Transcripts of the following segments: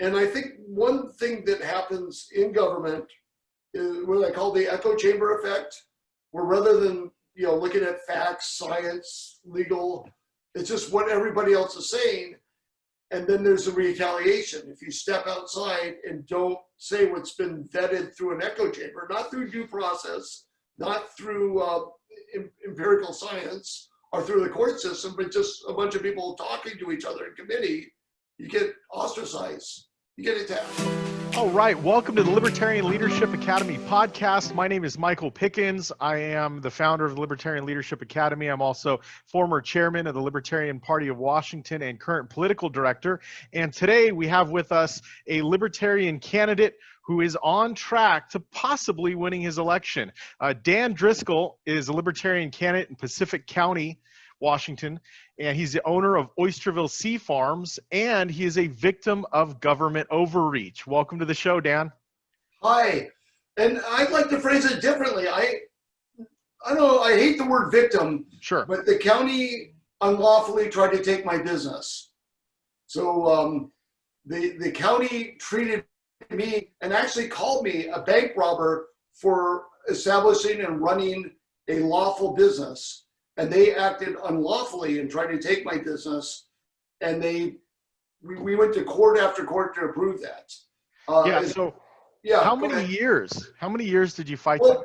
And I think one thing that happens in government is what I call the echo chamber effect, where rather than looking at facts, science, legal, it's just what everybody else is saying. And then there's a retaliation. If you step outside and don't say what's been vetted through an echo chamber, not through due process, not through empirical science or through the court system, but just a bunch of people talking to each other in committee, you get ostracized, you get attacked. All right, welcome to the Libertarian Leadership Academy podcast. My name is Michael Pickens. I am the founder of the Libertarian Leadership Academy. I'm also former chairman of the Libertarian Party of Washington and current political director. And today we have with us a Libertarian candidate who is on track to possibly winning his election. Dan Driscoll is a Libertarian candidate in Pacific County, Washington, and he's the owner of Oysterville Sea Farms, and he is a victim of government overreach. Welcome to the show, Dan. Hi, and I'd like to phrase it differently. I don't know, I hate the word victim. Sure. But the county unlawfully tried to take my business. So the county treated me and actually called me a bank robber for establishing and running a lawful business. And they acted unlawfully and tried to take my business. And we went to court after court to approve that. How many years? How many years did you fight that?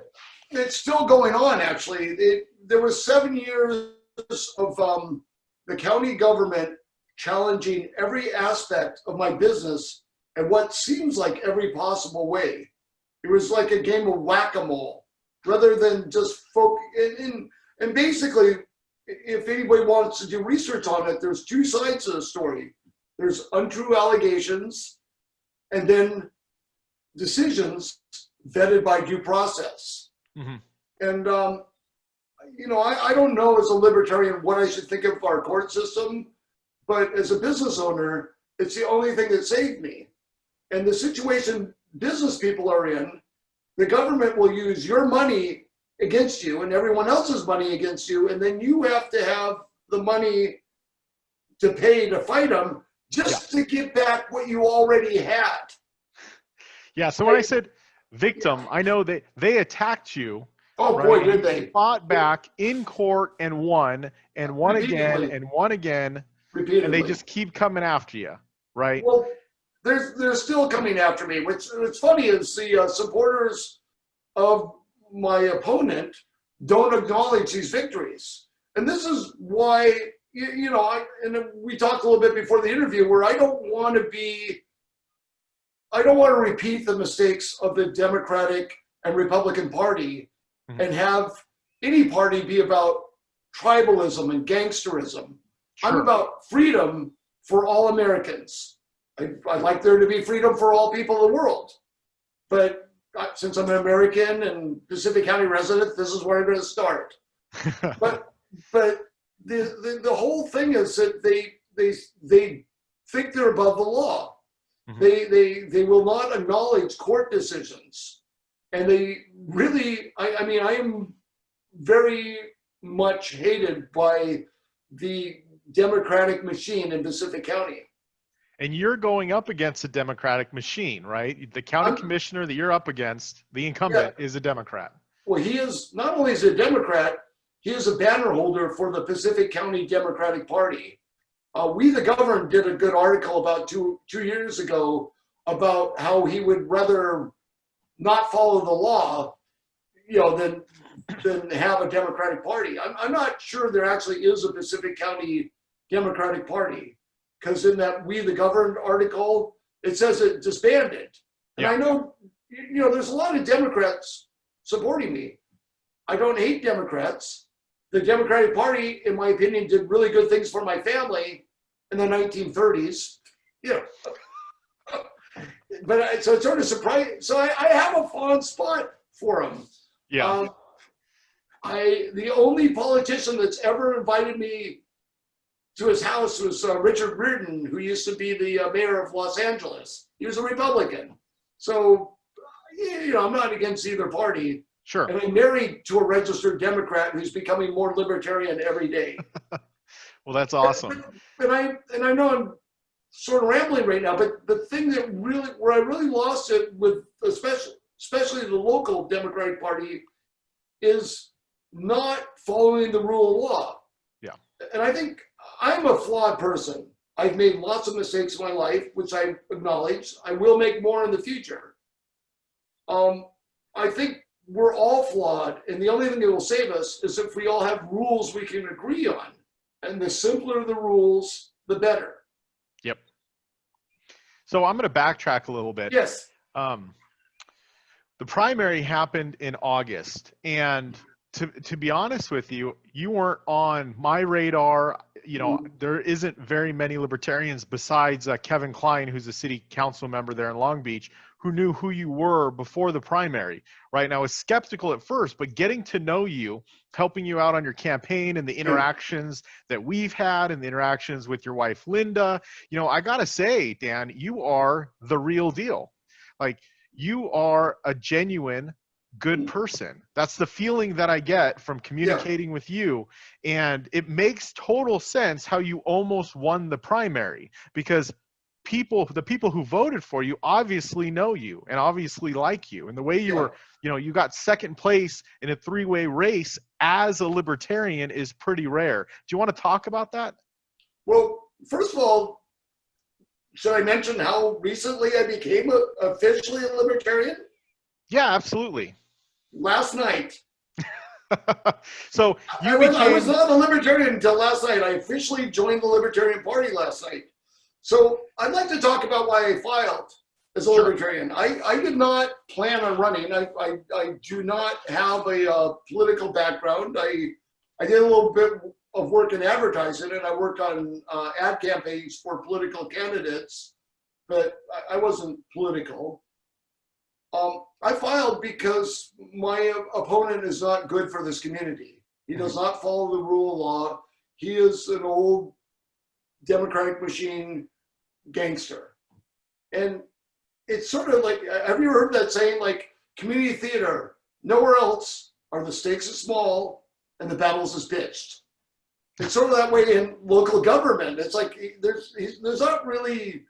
It's still going on, actually. There was 7 years of the county government challenging every aspect of my business in what seems like every possible way. It was like a game of whack-a-mole, rather than just focus. And basically, if anybody wants to do research on it, there's two sides to the story. There's untrue allegations, and then decisions vetted by due process. Mm-hmm. And, I don't know as a libertarian what I should think of our court system, but as a business owner, it's the only thing that saved me. And the situation business people are in, the government will use your money against you and everyone else's money against you, and then you have to have the money to pay to fight them just to get back what you already had. Yeah, so when I said victim, I know that they attacked you. Oh, right? Boy, did they. Fought back in court and won again and won again. Repeatedly. And they just keep coming after you, right? Well, they're still coming after me. What's funny is the supporters of my opponent don't acknowledge these victories. And this is why, and we talked a little bit before the interview, where I don't want to repeat the mistakes of the Democratic and Republican Party and have any party be about tribalism and gangsterism. Sure. I'm about freedom for all Americans. I'd like there to be freedom for all people in the world. But since I'm an American and Pacific County resident, this is where I'm going to start. but the whole thing is that they think they're above the law. Mm-hmm. They will not acknowledge court decisions, and they really. I am very much hated by the Democratic machine in Pacific County. And you're going up against a Democratic machine, right? The county commissioner that you're up against, the incumbent, is a Democrat. Well, he is, not only is he a Democrat, he is a banner holder for the Pacific County Democratic Party. We the Governed did a good article about two years ago about how he would rather not follow the law, than have a Democratic Party. I'm not sure there actually is a Pacific County Democratic Party. Because in that We the Governed article, it says it disbanded. And I know, there's a lot of Democrats supporting me. I don't hate Democrats. The Democratic Party, in my opinion, did really good things for my family in the 1930s. But so it's sort of surprising. So I have a fond spot for them. Yeah. The only politician that's ever invited me to his house was Richard Reardon, who used to be the mayor of Los Angeles. He was a Republican. So, I'm not against either party. Sure. And I'm married to a registered Democrat who's becoming more libertarian every day. Well, that's awesome. And I know sort of rambling right now, but the thing that really, where I really lost it with especially the local Democratic Party, is not following the rule of law. Yeah. And I think I'm a flawed person. I've made lots of mistakes in my life, which I acknowledge. I will make more in the future. I think we're all flawed, and the only thing that will save us is if we all have rules we can agree on. And the simpler the rules, the better. Yep. So I'm going to backtrack a little bit. Yes. The primary happened in August, and to be honest with you, you weren't on my radar. You know, there isn't very many libertarians besides Kevin Klein, who's a city council member there in Long Beach, who knew who you were before the primary, right? And I was skeptical at first, but getting to know you, helping you out on your campaign and the interactions that we've had and the interactions with your wife, Linda, you know, I gotta say, Dan, you are the real deal. Like, you are a genuine good person. That's the feeling that I get from communicating with you. And it makes total sense how you almost won the primary, because the people who voted for you obviously know you and obviously like you. And the way you were, you know, you got second place in a three-way race as a libertarian is pretty rare. Do you want to talk about that? Well, first of all, should I mention how recently I became officially a libertarian? Yeah, absolutely. Last night. So I was not a libertarian until last night. I officially joined the Libertarian Party last night. So I'd like to talk about why I filed as a libertarian. I did not plan on running. I do not have a political background. I did a little bit of work in advertising, and I worked on ad campaigns for political candidates, but I wasn't political. I filed because my opponent is not good for this community. He does not follow the rule of law. He is an old Democratic machine gangster. And it's sort of like, have you heard that saying, like, community theater, nowhere else are the stakes as small and the battles as pitched. It's sort of that way in local government. It's like there's not really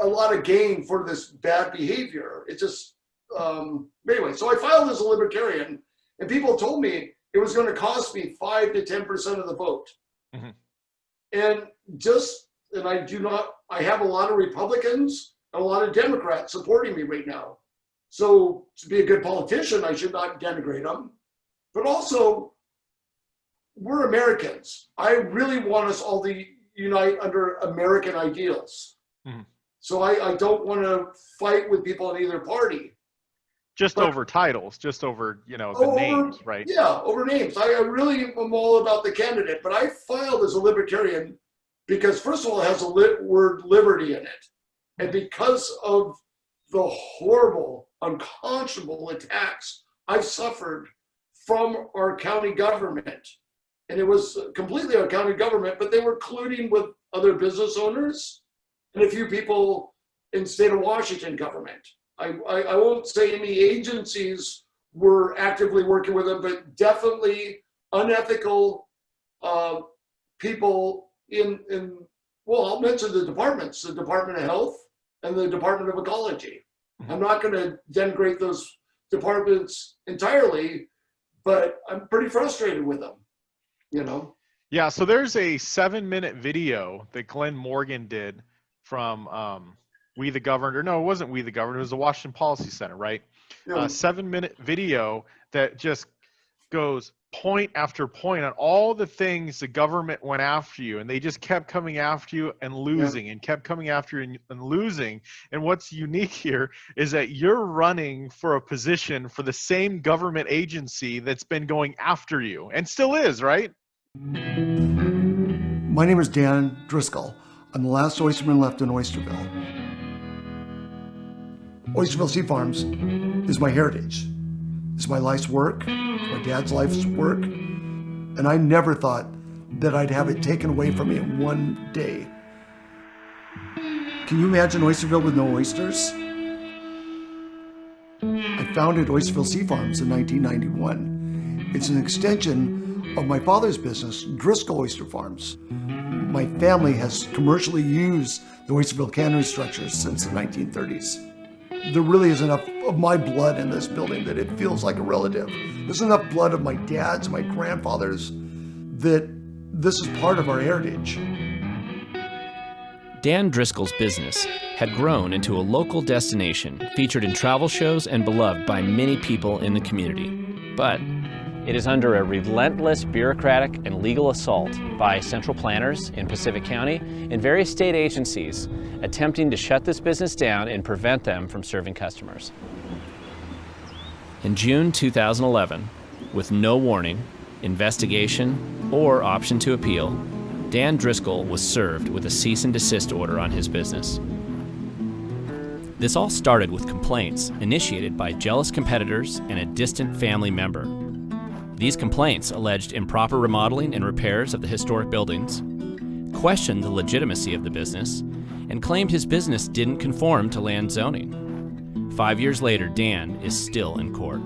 a lot of gain for this bad behavior. It just, anyway, so I filed as a libertarian, and people told me it was going to cost me 5 to 10% of the vote. Mm-hmm. And I have a lot of Republicans and a lot of Democrats supporting me right now. So to be a good politician, I should not denigrate them. But also, we're Americans. I really want us all to unite under American ideals. Mm-hmm. So I don't want to fight with people in either party. Just over titles, just over, the names, right? Yeah, over names. I really am all about the candidate, but I filed as a libertarian because, first of all, it has a word liberty in it. And because of the horrible, unconscionable attacks I've suffered from our county government. And it was completely our county government, but they were colluding with other business owners and a few people in state of Washington government. I won't say any agencies were actively working with them, but definitely unethical people I'll mention the departments, the Department of Health and the Department of Ecology. Mm-hmm. I'm not going to denigrate those departments entirely, but I'm pretty frustrated with them, Yeah, so there's a 7-minute video that Glenn Morgan did from We the Governor. No, it wasn't We the Governor. It was the Washington Policy Center, right? Yeah. A 7-minute video that just goes point after point on all the things the government went after you, and they just kept coming after you and losing, and kept coming after you and losing. And what's unique here is that you're running for a position for the same government agency that's been going after you and still is, right? My name is Dan Driscoll. I'm the last oysterman left in Oysterville. Oysterville Sea Farms is my heritage. It's my life's work, it's my dad's life's work, and I never thought that I'd have it taken away from me in one day. Can you imagine Oysterville with no oysters? I founded Oysterville Sea Farms in 1991. It's an extension of my father's business, Driscoll Oyster Farms. My family has commercially used the Oysterville cannery structures since the 1930s. There really is enough of my blood in this building that it feels like a relative. There's enough blood of my dad's, my grandfather's, that this is part of our heritage. Dan Driscoll's business had grown into a local destination featured in travel shows and beloved by many people in the community. But it is under a relentless bureaucratic and legal assault by central planners in Pacific County and various state agencies attempting to shut this business down and prevent them from serving customers. In June 2011, with no warning, investigation, or option to appeal, Dan Driscoll was served with a cease and desist order on his business. This all started with complaints initiated by jealous competitors and a distant family member. These complaints alleged improper remodeling and repairs of the historic buildings, questioned the legitimacy of the business, and claimed his business didn't conform to land zoning. 5 years later, Dan is still in court.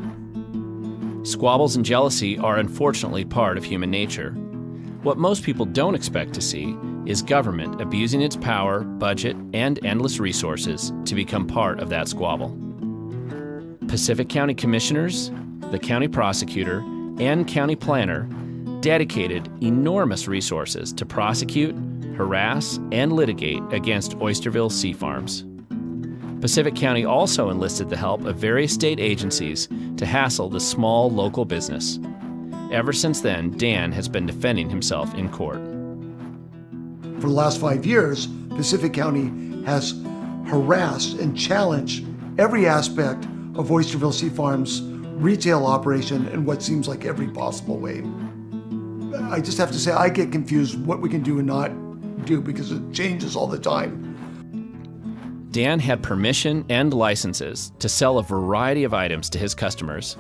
Squabbles and jealousy are unfortunately part of human nature. What most people don't expect to see is government abusing its power, budget, and endless resources to become part of that squabble. Pacific County Commissioners, the county prosecutor, and county planner dedicated enormous resources to prosecute, harass, and litigate against Oysterville Sea Farms. Pacific County also enlisted the help of various state agencies to hassle the small local business. Ever since then, Dan has been defending himself in court. For the last 5 years, Pacific County has harassed and challenged every aspect of Oysterville Sea Farms' retail operation in what seems like every possible way. I just have to say, I get confused what we can do and not do because it changes all the time. Dan had permission and licenses to sell a variety of items to his customers.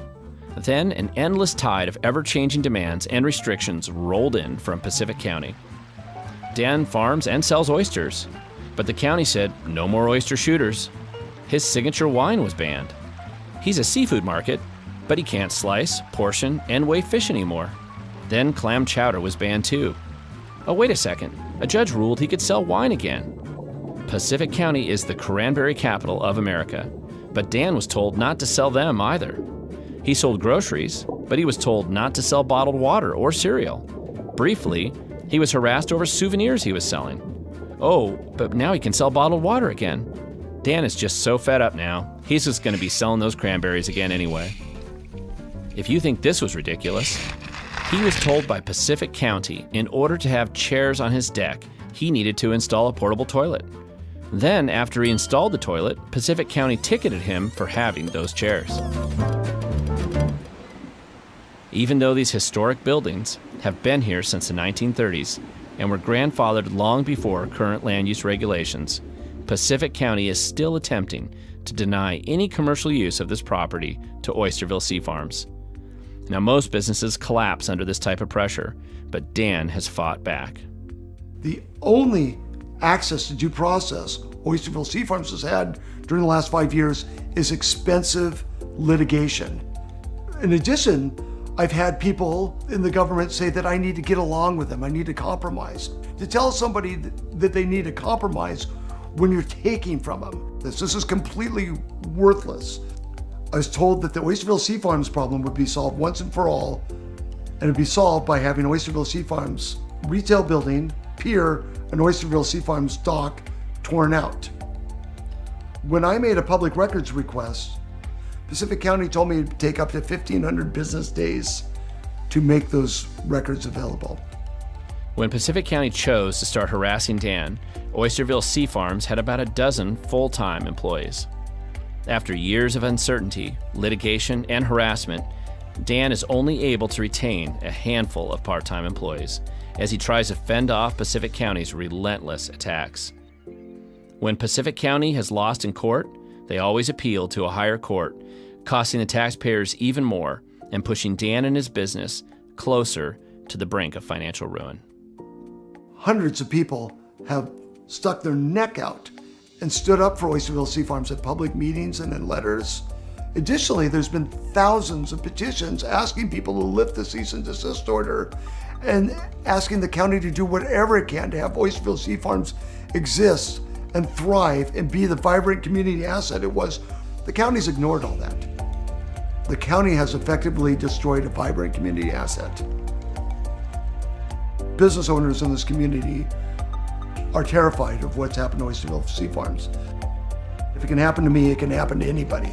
Then an endless tide of ever-changing demands and restrictions rolled in from Pacific County. Dan farms and sells oysters, but the county said no more oyster shooters. His signature wine was banned. He's a seafood market, but he can't slice, portion, and weigh fish anymore. Then clam chowder was banned too. Oh, wait a second. A judge ruled he could sell wine again. Pacific County is the cranberry capital of America, but Dan was told not to sell them either. He sold groceries, but he was told not to sell bottled water or cereal. Briefly, he was harassed over souvenirs he was selling. Oh, but now he can sell bottled water again. Dan is just so fed up now, he's just going to be selling those cranberries again anyway. If you think this was ridiculous, he was told by Pacific County in order to have chairs on his deck, he needed to install a portable toilet. Then, after he installed the toilet, Pacific County ticketed him for having those chairs. Even though these historic buildings have been here since the 1930s and were grandfathered long before current land use regulations, Pacific County is still attempting to deny any commercial use of this property to Oysterville Sea Farms. Now, most businesses collapse under this type of pressure, but Dan has fought back. The only access to due process Oysterville Sea Farms has had during the last 5 years is expensive litigation. In addition, I've had people in the government say that I need to get along with them, I need to compromise. To tell somebody that they need to compromise when you're taking from them, this is completely worthless. I was told that the Oysterville Sea Farms problem would be solved once and for all, and it'd be solved by having Oysterville Sea Farms retail building, pier, and Oysterville Sea Farms dock torn out. When I made a public records request, Pacific County told me it'd take up to 1,500 business days to make those records available. When Pacific County chose to start harassing Dan, Oysterville Sea Farms had about a dozen full-time employees. After years of uncertainty, litigation, and harassment, Dan is only able to retain a handful of part-time employees as he tries to fend off Pacific County's relentless attacks. When Pacific County has lost in court, they always appeal to a higher court, costing the taxpayers even more and pushing Dan and his business closer to the brink of financial ruin. Hundreds of people have stuck their neck out and stood up for Oysterville Sea Farms at public meetings and in letters. Additionally, there's been thousands of petitions asking people to lift the cease and desist order and asking the county to do whatever it can to have Oysterville Sea Farms exist and thrive and be the vibrant community asset it was. The county's ignored all that. The county has effectively destroyed a vibrant community asset. Business owners in this community are terrified of what's happened to Oysterville Sea Farms. If it can happen to me, it can happen to anybody.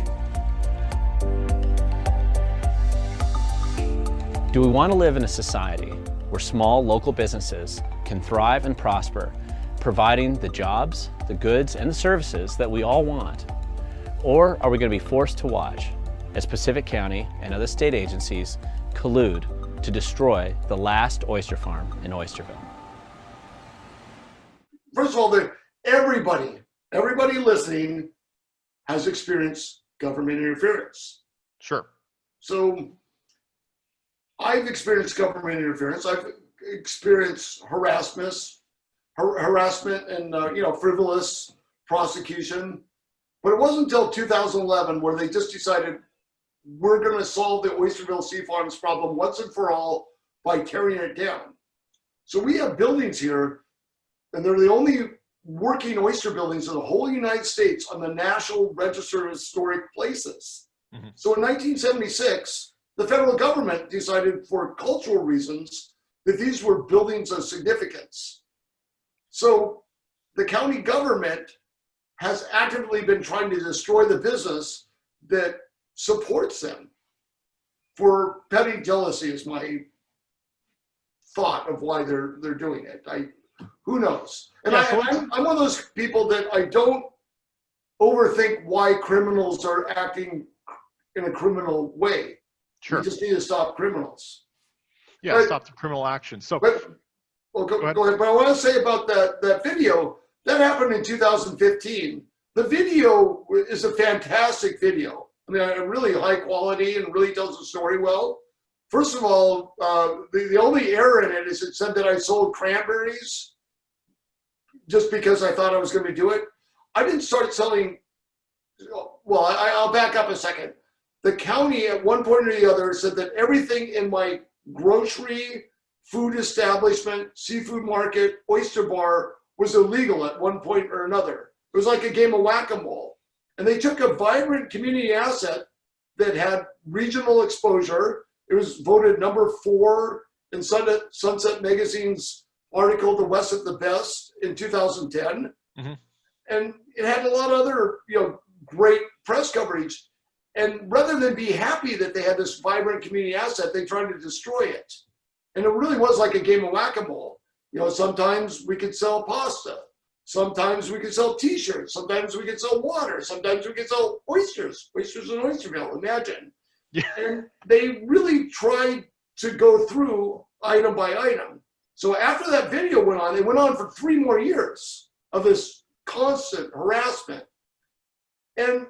Do we want to live in a society where small local businesses can thrive and prosper, providing the jobs, the goods, and the services that we all want? Or are we going to be forced to watch as Pacific County and other state agencies collude to destroy the last oyster farm in Oysterville? First of all, everybody listening has experienced government interference. Sure. So I've experienced government interference. I've experienced harassment and frivolous prosecution. But it wasn't until 2011 where they just decided we're going to solve the Oysterville Sea Farms problem once and for all by tearing it down. So we have buildings here, and they're the only working oyster buildings in the whole United States on the National Register of Historic Places. Mm-hmm. So in 1976, the federal government decided for cultural reasons that these were buildings of significance. So the county government has actively been trying to destroy the business that supports them. For petty jealousy is my thought of why they're doing it. Who knows? And I'm one of those people that I don't overthink why criminals are acting in a criminal way. Sure. We just need to stop criminals. Yeah, stop the criminal action. So, go ahead. But I want to say about that video, that happened in 2015. The video is a fantastic video. I mean, really high quality and really tells the story well. First of all, the only error in it is it said that I sold cranberries just because I thought I was going to do it. I didn't start selling. Well, I'll back up a second. The county at one point or the other said that everything in my grocery, food establishment, seafood market, oyster bar was illegal at one point or another. It was like a game of whack-a-mole. And they took a vibrant community asset that had regional exposure. It was voted number 4 in Sunset Magazine's article, The West at the Best, in 2010. Mm-hmm. And it had a lot of other, great press coverage. And rather than be happy that they had this vibrant community asset, they tried to destroy it. And it really was like a game of whack-a-mole. Sometimes we could sell pasta. Sometimes we could sell T-shirts. Sometimes we could sell water. Sometimes we could sell oysters. Oysters in Oysterville, imagine. Yeah. And they really tried to go through item by item. So after that video went on, they went on for 3 more years of this constant harassment. And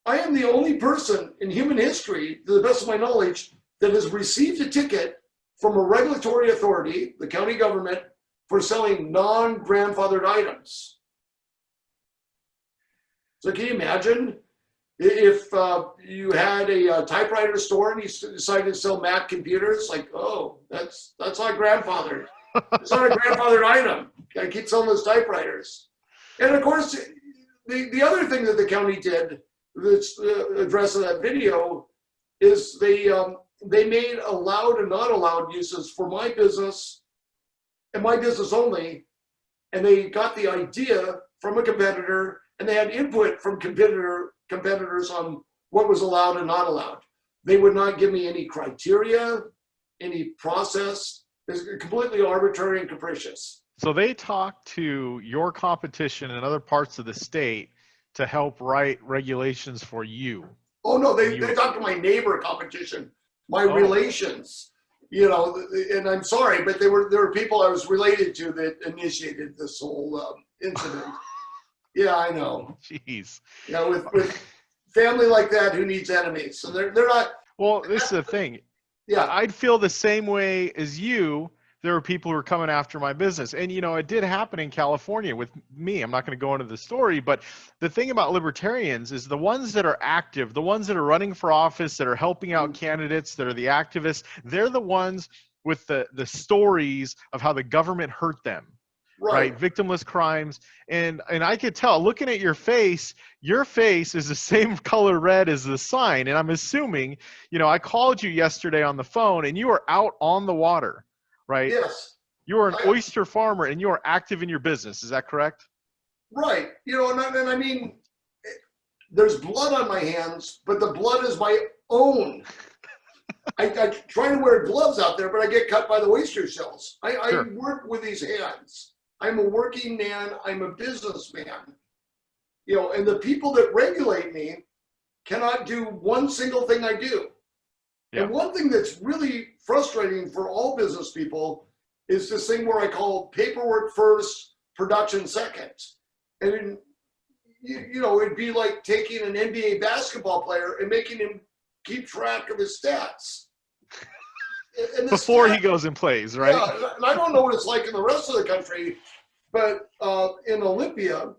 I am the only person in human history, to the best of my knowledge, that has received a ticket from a regulatory authority, the county government, for selling non-grandfathered items. So can you imagine if you had a typewriter store and you decided to sell Mac computers? Like, oh, that's not grandfathered. It's not a grandfathered item. I keep selling those typewriters. And of course, the other thing that the county did that's addressed in that video is they made allowed and not allowed uses for my business and my business only, and they got the idea from a competitor, and they had input from competitors on what was allowed and not allowed. They would not give me any criteria, any process. It's completely arbitrary and capricious. So they talked to your competition in other parts of the state to help write regulations for you. Oh no, they talked to my neighbor competition, my relations. And I'm sorry, but there were people I was related to that initiated this whole incident. Yeah, I know. Jeez. With family like that, who needs enemies? So they're not. Well, this is the thing. Yeah, I'd feel the same way as you. there were people who were coming after my business. And, you know, it did happen in California with me. I'm not going to go into the story, but the thing about libertarians is the ones that are active, the ones that are running for office, that are helping out candidates, that are the activists, they're the ones with the stories of how the government hurt them. Right. Victimless crimes. And I could tell, looking at your face is the same color red as the sign. And I'm assuming, you know, I called you yesterday on the phone and you were out on the water, right? Yes. You are an oyster farmer and you are active in your business. Is that correct? Right. You know, and I mean, there's blood on my hands, but the blood is my own. I try to wear gloves out there, but I get cut by the oyster shells. I work with these hands. I'm a working man. I'm a businessman. You know, and the people that regulate me cannot do one single thing I do. Yeah. And one thing that's really frustrating for all business people is this thing where I call paperwork first, production second. And, you know, it'd be like taking an NBA basketball player and making him keep track of his stats. Before he goes and plays, right? Yeah, and I don't know what it's like in the rest of the country, but in Olympia,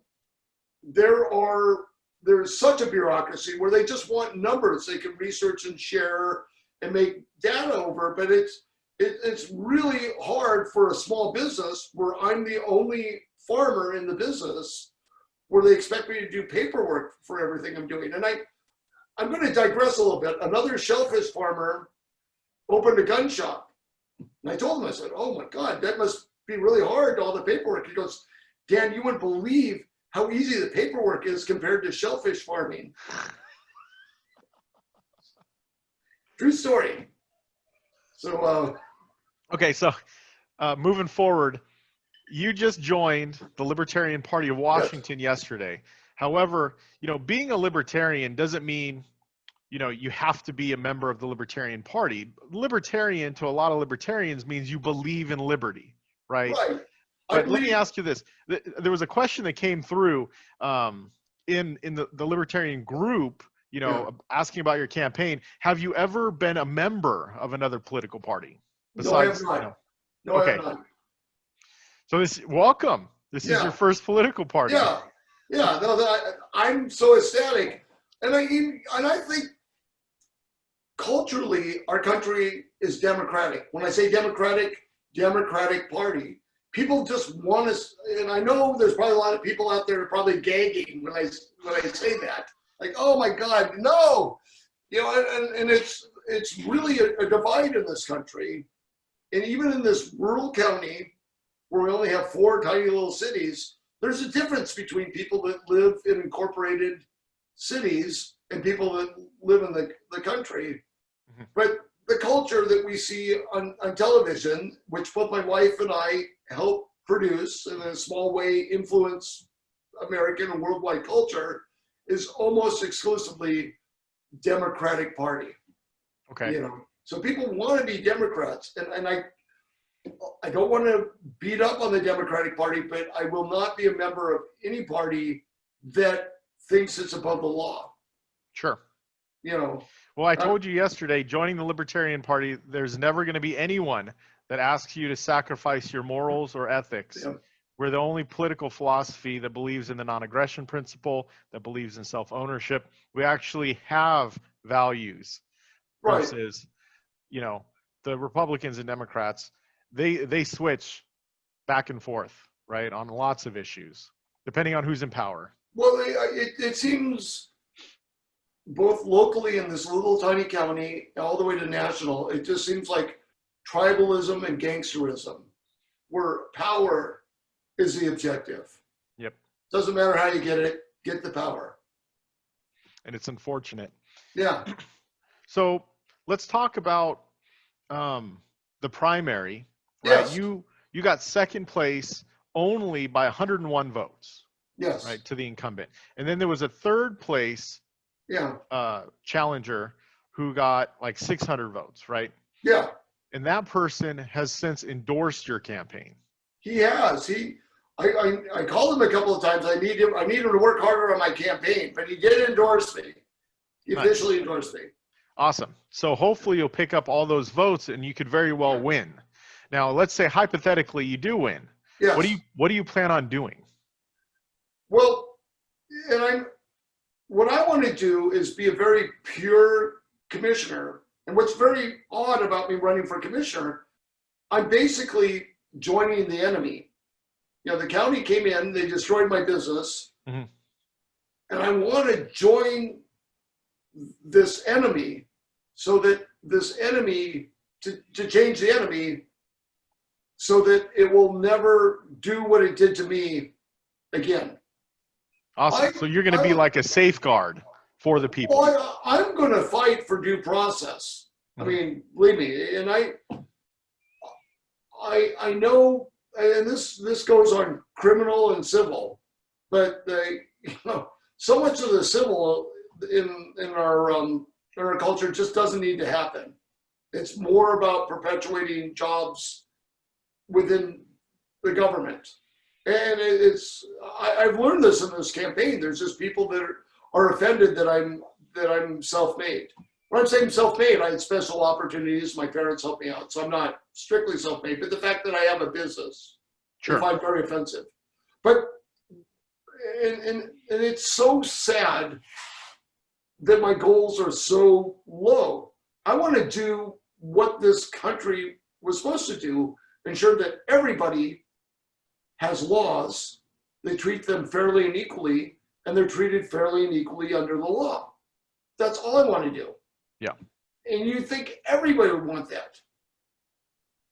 there's such a bureaucracy where they just want numbers they can research and share and make data over. But it's really hard for a small business where I'm the only farmer in the business, where they expect me to do paperwork for everything I'm doing. And I'm going to digress a little bit. Another shellfish farmer opened a gun shop. And I told him, I said, oh my God, that must be really hard, all the paperwork. He goes, Dan, you wouldn't believe how easy the paperwork is compared to shellfish farming. True story. So, okay, so moving forward, you just joined the Libertarian Party of Washington yesterday. However, you know, being a libertarian doesn't mean, you know, you have to be a member of the Libertarian Party. Libertarian to a lot of libertarians means you believe in liberty, right? Right. But let me ask you this. There was a question that came through in the Libertarian group, you know, asking about your campaign. Have you ever been a member of another political party? Besides, no, I have not. No, okay. I have not. So welcome. This is your first political party. Yeah. Yeah. No, I'm so ecstatic. And I think culturally, our country is democratic. When I say Democratic Party, people just want us. And I know there's probably a lot of people out there probably gagging when I say that. Like, oh my God, no. You know, and it's really a divide in this country. And even in this rural county where we only have 4 tiny little cities, there's a difference between people that live in incorporated cities and people that live in the country. Mm-hmm. But the culture that we see on television, which both my wife and I help produce and in a small way influence American and worldwide culture, is almost exclusively Democratic Party. Okay. You know, so people want to be Democrats, and I don't want to beat up on the Democratic Party, but I will not be a member of any party that thinks it's above the law. Sure. You know. Well, I told you yesterday, joining the Libertarian Party, there's never going to be anyone that asks you to sacrifice your morals or ethics. Yeah. We're the only political philosophy that believes in the non-aggression principle, that believes in self-ownership. We actually have values versus, you know, the Republicans and Democrats. They switch back and forth, right, on lots of issues, depending on who's in power. Well, it seems both locally in this little tiny county, all the way to national, it just seems like tribalism and gangsterism, where power is the objective. Yep. Doesn't matter how you get it, get the power. And it's unfortunate. Yeah. So let's talk about the primary. Right? Yes. You got second place only by 101 votes. Yes. Right, to the incumbent. And then there was a third place challenger who got like 600 votes, right? Yeah. And that person has since endorsed your campaign. He has. I called him a couple of times. I need him to work harder on my campaign, but he did endorse me. He officially endorsed me. Awesome. So hopefully you'll pick up all those votes and you could very well win. Now, let's say hypothetically you do win. Yes. What do you plan on doing? Well, what I want to do is be a very pure commissioner. And what's very odd about me running for commissioner, I'm basically joining the enemy. The county came in, they destroyed my business, mm-hmm. and I want to join this enemy so that this enemy, to change the enemy so that it will never do what it did to me again. Awesome. So you're going to be like a safeguard for the people. Well, I'm going to fight for due process. I mean, believe me, and I know, and this goes on criminal and civil, but so much of the civil in our culture just doesn't need to happen. It's more about perpetuating jobs within the government. And I've learned this in this campaign. There's just people that are offended that I'm self-made. When I'm saying self-made, I had special opportunities. My parents helped me out, so I'm not strictly self-made. But the fact that I have a business, sure, I find very offensive. But and it's so sad that my goals are so low. I want to do what this country was supposed to do, ensure that everybody has laws, they treat them fairly and equally, and they're treated fairly and equally under the law. That's all I want to do. Yeah. And you think everybody would want that.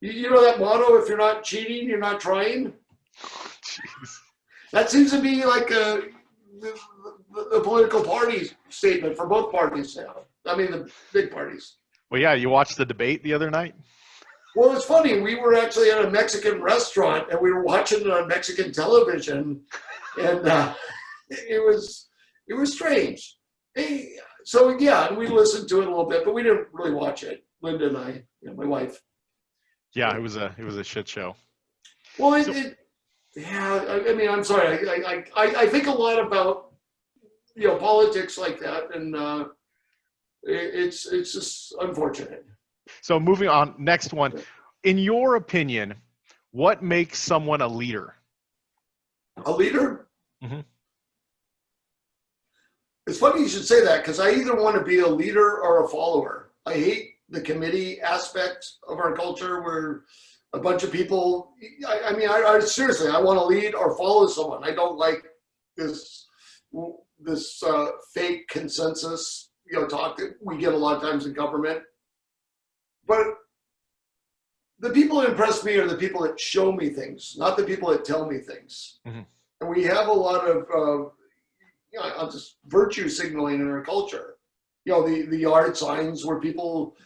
You know that motto, if you're not cheating, you're not trying? Jeez. That seems to be like the political party statement for both parties now. I mean, the big parties. Well, yeah, you watched the debate the other night? Well, it's funny. We were actually at a Mexican restaurant and we were watching it on Mexican television, and it was strange. So yeah, we listened to it a little bit, but we didn't really watch it. Linda and I, my wife. Yeah, it was a shit show. Well, yeah. I mean, I'm sorry. I think a lot about politics like that, and it's just unfortunate. So moving on, next one. In your opinion, what makes someone a leader? A leader? Mm-hmm. It's funny you should say that, because I either want to be a leader or a follower. I hate the committee aspect of our culture where a bunch of people, I seriously, I want to lead or follow someone. I don't like this fake consensus, talk that we get a lot of times in government. But the people that impress me are the people that show me things, not the people that tell me things. Mm-hmm. And we have a lot of, just virtue signaling in our culture. The yard signs where people,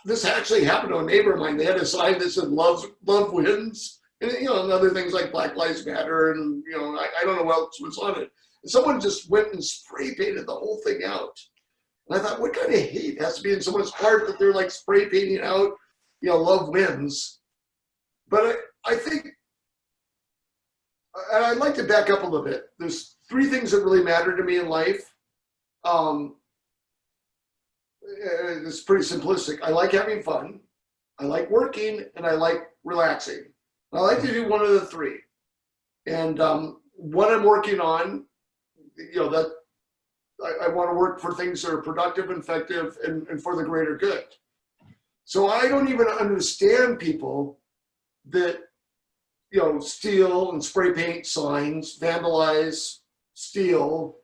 this actually happened to a neighbor of mine. They had a sign that said love wins. And, and other things like Black Lives Matter. And, I don't know what else was on it. And someone just went and spray painted the whole thing out. And I thought, what kind of hate has to be in someone's heart that they're like spray painting out, love wins. But I think, and I'd like to back up a little bit. There's three things that really matter to me in life. It's pretty simplistic. I like having fun, I like working, and I like relaxing. And I like to do one of the three. And what I'm working on, that I want to work for things that are productive, effective, and for the greater good. So I don't even understand people that, steal and spray paint signs, vandalize, steal,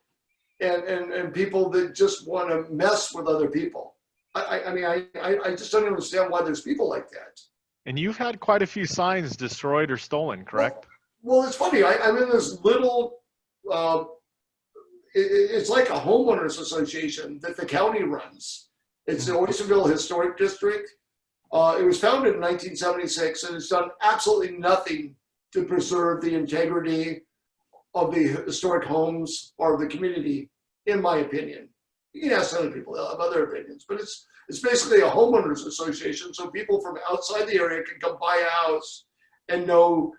and people that just want to mess with other people. I just don't understand why there's people like that. And you've had quite a few signs destroyed or stolen, correct? Well, it's funny. I'm in this little, it's like a homeowners association that the county runs. It's the Oysterville Historic District. It was founded in 1976, and it's done absolutely nothing to preserve the integrity of the historic homes or the community, in my opinion. You can ask other people, they'll have other opinions, but it's basically a homeowners association, so people from outside the area can come buy a house and know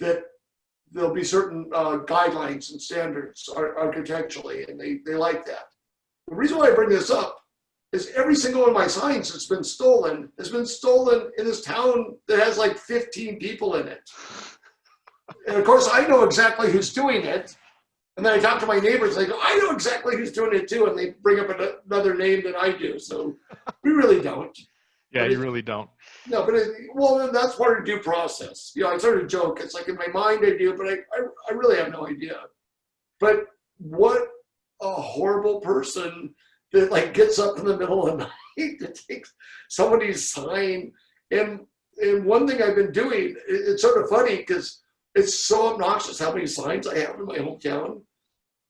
that there'll be certain guidelines and standards architecturally, and they like that. The reason why I bring this up is every single one of my signs that's been stolen has been stolen in this town that has like 15 people in it. And of course, I know exactly who's doing it. And then I talk to my neighbors, they go, I know exactly who's doing it too. And they bring up another name than I do. So we really don't. Yeah, you really don't. No, but well, that's part of due process. You know, I sort of joke. It's like in my mind I do, but I really have no idea. But what a horrible person that like gets up in the middle of the night to take somebody's sign. And one thing I've been doing, it's sort of funny because it's so obnoxious how many signs I have in my hometown.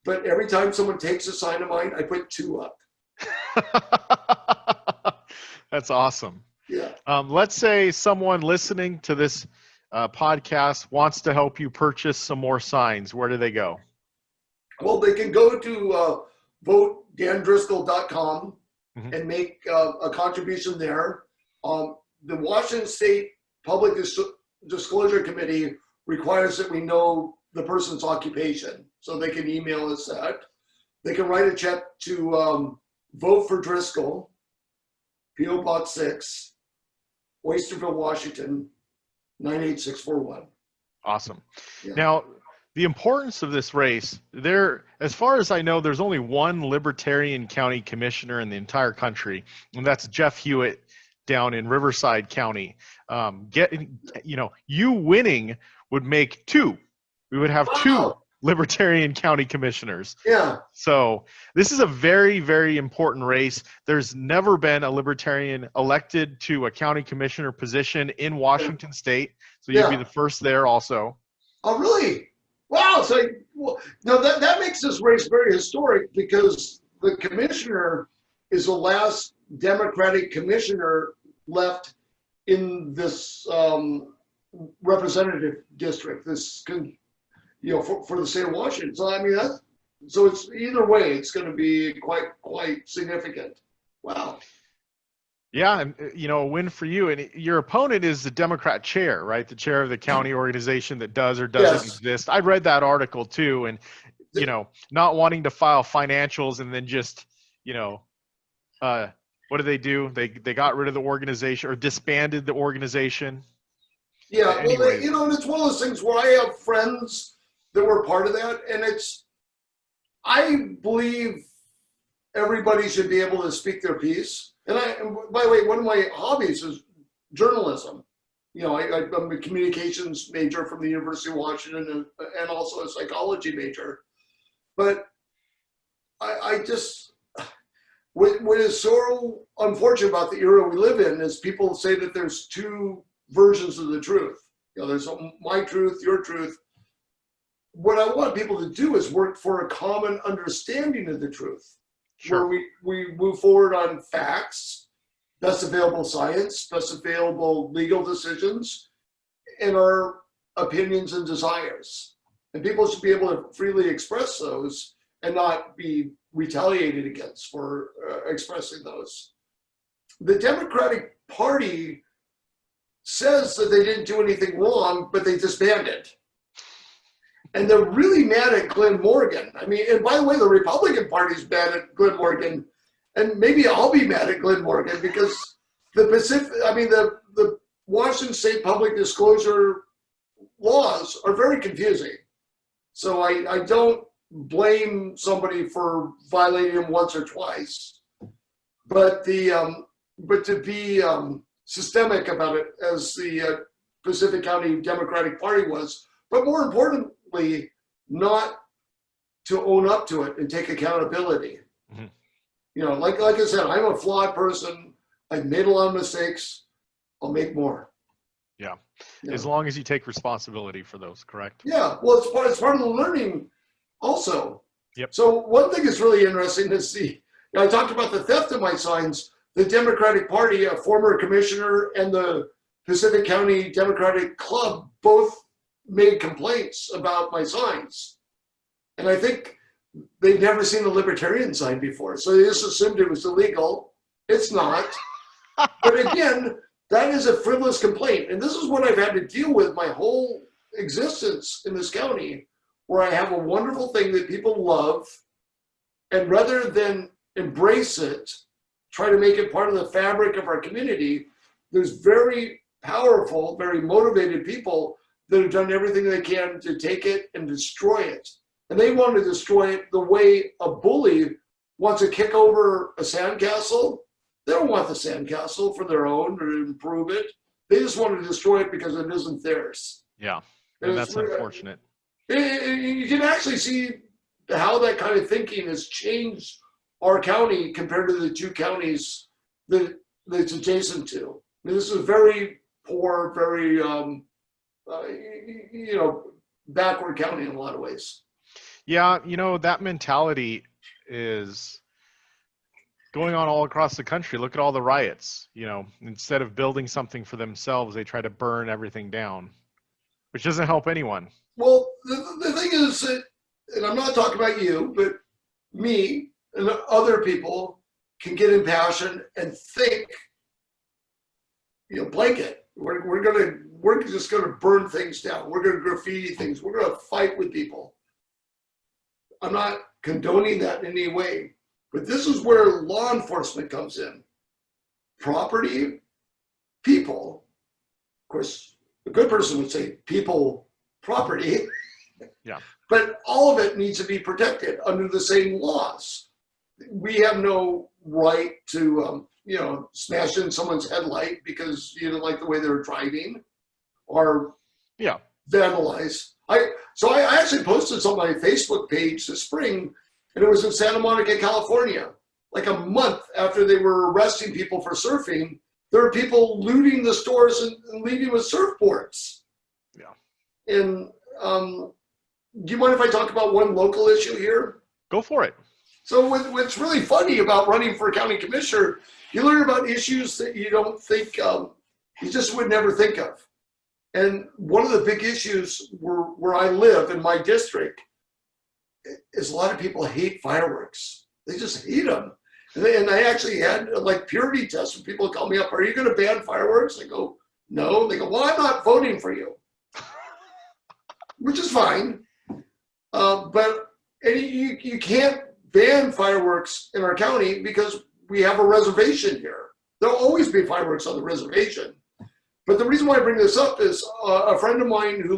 But every time someone takes a sign of mine, I put 2 up. That's awesome. Yeah. Let's say someone listening to this podcast wants to help you purchase some more signs. Where do they go? Well, they can go to votedandriscoll.com and make a contribution there. The Washington State Public Disclosure Committee requires that we know the person's occupation, so they can email us that. They can write a check to Vote for Driscoll, P.O. Box 6, Oysterville, Washington, 98641. Awesome. Yeah. Now, the importance of this race, as far as I know, there's only one Libertarian County Commissioner in the entire country, and that's Jeff Hewitt down in Riverside County. You winning would make 2. We would have 2 Libertarian County Commissioners. Yeah. So this is a very, very important race. There's never been a Libertarian elected to a county commissioner position in Washington State. So you'd be the first there also. Oh, really? Wow. So, now that makes this race very historic because the commissioner is the last Democratic commissioner left in this representative district, for the state of Washington. So I mean, so it's either way, it's going to be quite significant. Wow. Yeah, and a win for you. And your opponent is the Democrat chair, right? The chair of the county organization that does or doesn't exist. I read that article too, and not wanting to file financials and then just, what did they do? They got rid of the organization or disbanded the organization. Yeah, well, and it's one of those things where I have friends that were part of that, and I believe everybody should be able to speak their piece. And by the way, one of my hobbies is journalism. I'm a communications major from the University of Washington and also a psychology major. But what is so unfortunate about the era we live in is people say that there's 2 versions of the truth. There's my truth, your truth. What I want people to do is work for a common understanding of the truth. Sure. Where we move forward on facts, best available science, best available legal decisions, and our opinions and desires. And people should be able to freely express those and not be retaliated against for expressing those. The Democratic Party says that they didn't do anything wrong, but they disbanded. And they're really mad at Glenn Morgan. I mean, and by the way, the Republican Party's mad at Glenn Morgan, and maybe I'll be mad at Glenn Morgan because the Washington State public disclosure laws are very confusing. So I don't blame somebody for violating them once or twice, but to be systemic about it as the Pacific County Democratic Party was, but more importantly, not to own up to it and take accountability. Mm-hmm. Like I said, I'm a flawed person. I've made a lot of mistakes. I'll make more. Yeah. As long as you take responsibility for those, correct? Yeah. Well, it's part of the learning also. Yep. So one thing that's really interesting is I talked about the theft of my signs. The Democratic Party, a former commissioner, and the Pacific County Democratic Club both made complaints about my signs. And I think they've never seen a libertarian sign before. So they just assumed it was illegal. It's not. But again, that is a frivolous complaint. And this is what I've had to deal with my whole existence in this county, where I have a wonderful thing that people love. And rather than embrace it, try to make it part of the fabric of our community, there's very powerful, very motivated people that have done everything they can to take it and destroy it. And they want to destroy it the way a bully wants to kick over a sandcastle. They don't want the sandcastle for their own or to improve it. They just want to destroy it because it isn't theirs. Yeah, and that's unfortunate. You can actually see how that kind of thinking has changed our county compared to the two counties that it's adjacent to. I mean, this is a very poor, very backward county in a lot of ways. Yeah, that mentality is going on all across the country. Look at all the riots. Instead of building something for themselves, they try to burn everything down, which doesn't help anyone. Well, the thing is that, and I'm not talking about you, but me and other people can get impassioned and think, blanket. We're just gonna burn things down. We're gonna graffiti things. We're gonna fight with people. I'm not condoning that in any way, but this is where law enforcement comes in. Property, people. Of course, a good person would say people, property. Yeah. But all of it needs to be protected under the same laws. We have no right to, smash in someone's headlight because you don't like the way they're driving, or vandalize. So I actually posted this on my Facebook page this spring, and it was in Santa Monica, California. Like a month after they were arresting people for surfing, there were people looting the stores and leaving with surfboards. Yeah. And do you mind if I talk about one local issue here? Go for it. So what's really funny about running for county commissioner, you learn about issues that you don't think, you just would never think of. And one of the big issues where I live in my district is a lot of people hate fireworks. They just hate them. And I actually had purity tests when people call me up, are you going to ban fireworks? I go, no. They go, well, I'm not voting for you, which is fine. But you can't ban fireworks in our county because we have a reservation here. There'll always be fireworks on the reservation. But the reason why I bring this up is a friend of mine who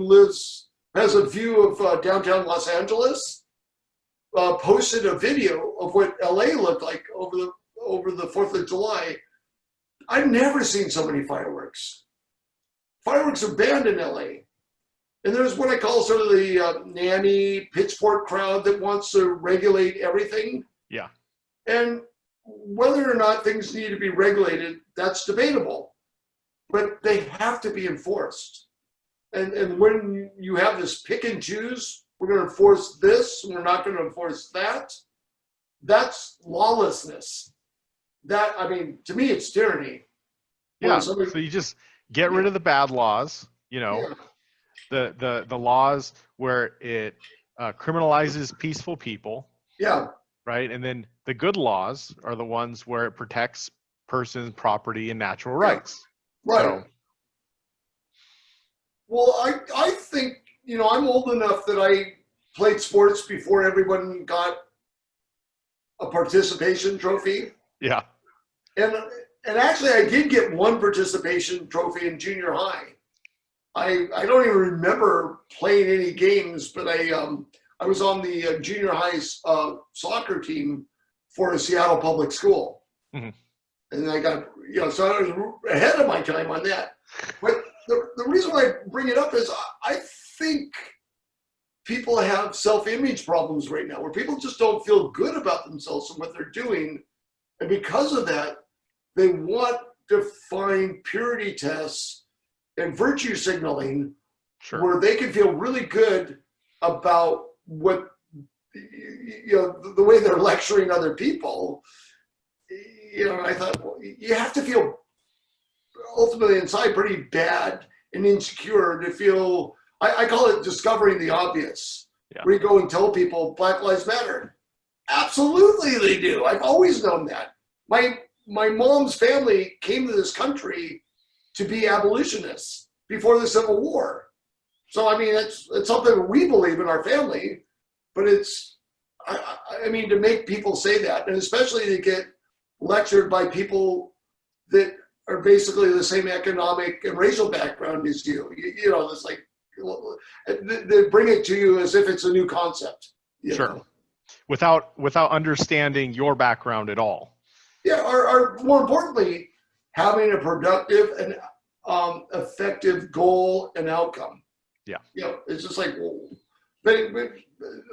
has a view of downtown Los Angeles, posted a video of what LA looked like over the 4th of July. I've never seen so many fireworks. Fireworks are banned in LA. And there's what I call sort of the nanny pitchfork crowd that wants to regulate everything. Yeah. And whether or not things need to be regulated, that's debatable. But they have to be enforced. And when you have this pick and choose, we're going to enforce this, and we're not going to enforce that, that's lawlessness. To me, it's tyranny. Yeah, so you just get rid of the bad laws, the laws where it criminalizes peaceful people. Yeah. Right. And then the good laws are the ones where it protects persons, property, and natural rights. Right. So, well, I think, I'm old enough that I played sports before everyone got a participation trophy. Yeah. And actually I did get one participation trophy in junior high. I don't even remember playing any games, but I was on the junior high soccer team for a Seattle public school. Mm-hmm. And I got, so I was ahead of my time on that. But the reason why I bring it up is I think people have self-image problems right now where people just don't feel good about themselves and what they're doing. And because of that, they want to find purity tests and virtue signaling where they can feel really good about what, the way they're lecturing other people. I thought, well, you have to feel ultimately inside pretty bad and insecure to feel, I call it discovering the obvious, where you go and tell people Black Lives Matter. Absolutely they do. I've always known that. My mom's family came to this country to be abolitionists before the Civil War. So, it's something we believe in our family, but it's, to make people say that, and especially to get lectured by people that are basically the same economic and racial background as you. You know, it's like, they bring it to you as if it's a new concept. Sure. Know? Without understanding your background at all. Yeah, or more importantly, having a productive and effective goal and outcome. Yeah. You know, it's just like, but a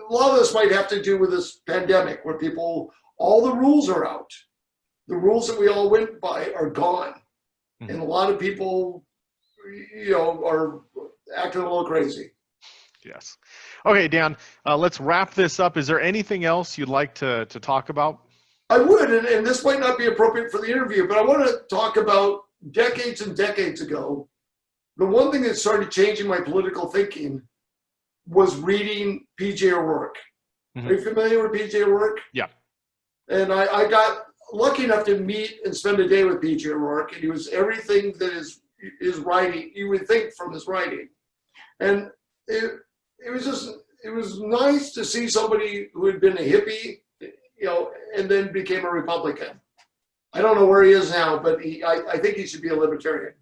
lot of this might have to do with this pandemic where all the rules are out. The rules that we all went by are gone. Mm-hmm. And a lot of people, you know, are acting a little crazy. Yes. Okay, Dan, let's wrap this up. Is there anything else you'd like to talk about? I would, and this might not be appropriate for the interview, but I want to talk about decades and decades ago. The one thing that started changing my political thinking was reading P.J. O'Rourke. Mm-hmm. Are you familiar with P.J. O'Rourke? Yeah. And I got lucky enough to meet and spend a day with P.J. O'Rourke, and he was everything that is writing, you would think from his writing. And it was nice to see somebody who had been a hippie, you know, and then became a Republican. I don't know where he is now, but I think he should be a libertarian.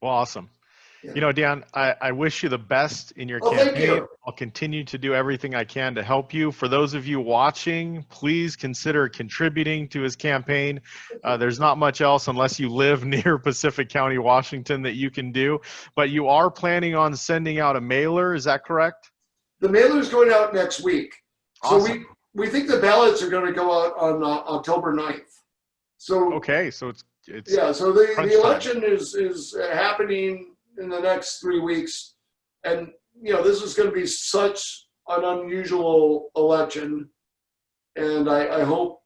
Well, awesome. Yeah. You know, Dan, I wish you the best in your campaign. Thank you. I'll continue to do everything I can to help you. For those of you watching, please consider contributing to his campaign. There's not much else unless you live near Pacific County, Washington, that you can do. But you are planning on sending out a mailer, is that correct? The mailer is going out next week. Awesome. So we think the ballots are going to go out on October 9th. So okay, so it's yeah. So the election is happening in the next 3 weeks, and you know this is going to be such an unusual election, and I hope,